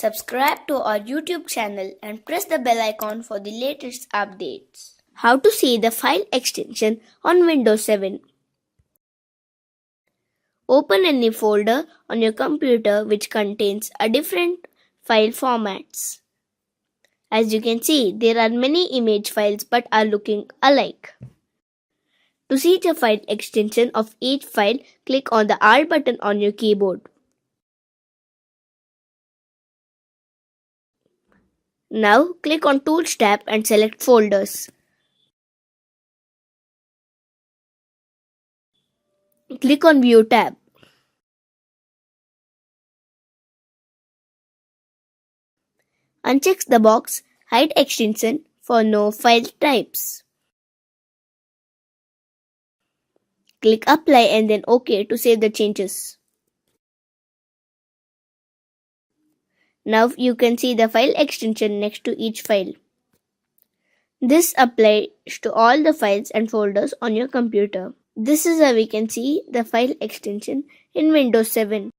Subscribe to our YouTube channel and press the bell icon for the latest updates. How to see the file extension on Windows 7. Open any folder on your computer which contains a different file formats. As you can see, there are many image files but are looking alike. To see the file extension of each file, click on the Alt button on your keyboard. Now click on Tools tab and select Folders. Click on View tab. Uncheck the box Hide Extension for no file types. Click Apply and then OK to save the changes. Now you can see the file extension next to each file. This applies to all the files and folders on your computer. This is how we can see the file extension in Windows 7.